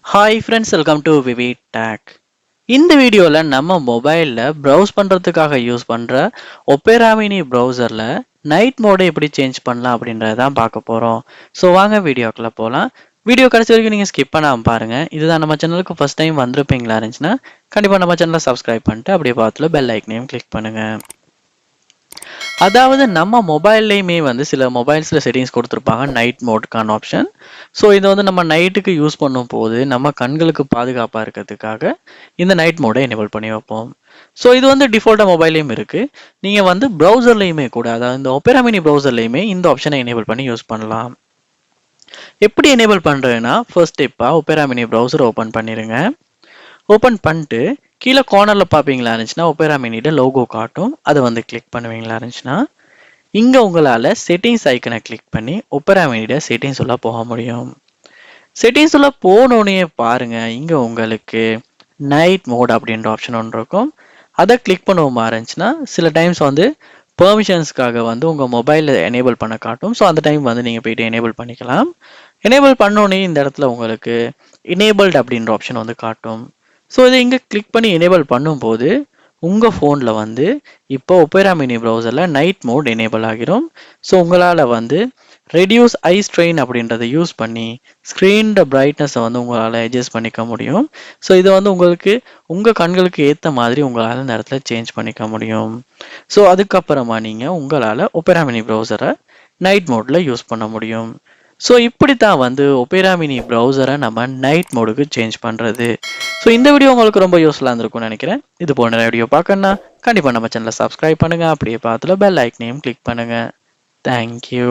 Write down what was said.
Hi friends, welcome to V V tech. இந்த வீடியோவில் நம்ம மொபைலில் ப்ரௌஸ் பண்ணுறதுக்காக யூஸ் பண்ணுற ஒபேரா மினி ப்ரௌசரில் நைட் மோடை எப்படி சேஞ்ச் பண்ணலாம் அப்படின்றத தான் பார்க்க போகிறோம். ஸோ வாங்க வீடியோக்குள்ளே போகலாம். வீடியோ கடைசி வரைக்கும் நீங்கள் ஸ்கிப் பண்ணாமல் பாருங்கள். இதுதான் நம்ம சேனலுக்கு ஃபஸ்ட் டைம் வந்திருப்பீங்களா இருந்துச்சுன்னா கண்டிப்பாக நம்ம சேனலை சப்ஸ்கிரைப் பண்ணிட்டு அப்படியே பார்த்துல பெல் ஐக்கனையும் கிளிக் பண்ணுங்கள். அதாவது நம்ம மொபைல்லையுமே சில மொபைல்ஸில் செட்டிங்ஸ் கொடுத்துருப்பாங்க நைட் மோடுக்கான ஆப்ஷன். ஸோ இதை நம்ம நைட்டுக்கு யூஸ் பண்ணும் போது நம்ம கண்களுக்கு பாதுகாப்பாக இருக்கிறதுக்காக இந்த நைட் மோடை எனேபிள் பண்ணி வைப்போம். ஸோ இது டிஃபால்ட்டாக மொபைல்லையும் இருக்குது. நீங்கள் ப்ரௌசர்லையுமே கூட, அதாவது இந்த ஒபேரா மினி ப்ரௌசர்லையுமே இந்த ஆப்ஷனை எனேபிள் பண்ணி யூஸ் பண்ணலாம். எப்படி எனேபிள் பண்ணுறதுன்னா, ஃபர்ஸ்ட் ஸ்டெப்பாக ஒபேரா மினி ப்ரௌசர் ஓப்பன் பண்ணிடுங்க. ஓப்பன் பண்ணிட்டு கீழே கார்னரில் பார்ப்பீங்களா இருந்துச்சுன்னா ஒபேரா மினியோட லோகோ காட்டும். அதை கிளிக் பண்ணுவீங்களா இருந்துச்சுன்னா இங்கே உங்களால் செட்டிங்ஸ் ஐக்கனை கிளிக் பண்ணி ஒபேரா மினியோட செட்டிங்ஸ் உள்ள போக முடியும். செட்டிங்ஸ் உள்ள போனோடனே பாருங்க, இங்கே உங்களுக்கு நைட் மோட் அப்படின்ற ஆப்ஷன் ஒன்று இருக்கும். அதை கிளிக் பண்ணுவோமா இருந்துச்சுன்னா சில டைம்ஸ் பெர்மிஷன்ஸ்க்காக உங்கள் மொபைலில் எனேபிள் பண்ண காட்டும். ஸோ அந்த டைம் நீங்கள் போயிட்டு எனேபிள் பண்ணிக்கலாம். எனேபிள் பண்ணோடனே இந்த இடத்துல உங்களுக்கு எனேபிள்ட் அப்படின்ற ஆப்ஷன் காட்டும். ஸோ இதை இங்கே கிளிக் பண்ணி எனேபிள் பண்ணும்போது உங்கள் ஃபோனில் இப்போ ஒபேரா மினி ப்ரௌசரில் நைட் மோட் எனேபிள் ஆகிரும். ஸோ உங்களால் ரெடியூஸ் ஐ ஸ்ட்ரெயின் அப்படின்றத யூஸ் பண்ணி ஸ்க்ரீனோட பிரைட்னஸை உங்களால் அட்ஜஸ்ட் பண்ணிக்க முடியும். ஸோ இதை உங்களுக்கு உங்கள் கண்களுக்கு ஏற்ற மாதிரி உங்களால் இந்த இடத்துல சேஞ்ச் பண்ணிக்க முடியும். ஸோ அதுக்கப்புறமா நீங்கள் உங்களால் ஒபேரா மினி ப்ரௌசரை நைட் மோடில் யூஸ் பண்ண முடியும். ஸோ இப்படி தான் ஒபேரா மினி ப்ரௌசரை நம்ம நைட் மோடுக்கு சேஞ்ச் பண்ணுறது. ஸோ இந்த வீடியோ உங்களுக்கு ரொம்ப யூஸ்ஃபுல்லாக இருந்திருக்கும்னு நினைக்கிறேன். இது போன்ற வீடியோ பார்க்கணுன்னா கண்டிப்பாக நம்ம சேனலை சப்ஸ்கிரைப் பண்ணுங்கள். அப்படியே பார்த்துல பெல் ஐக்கனையும் கிளிக் பண்ணுங்கள். தேங்க்யூ.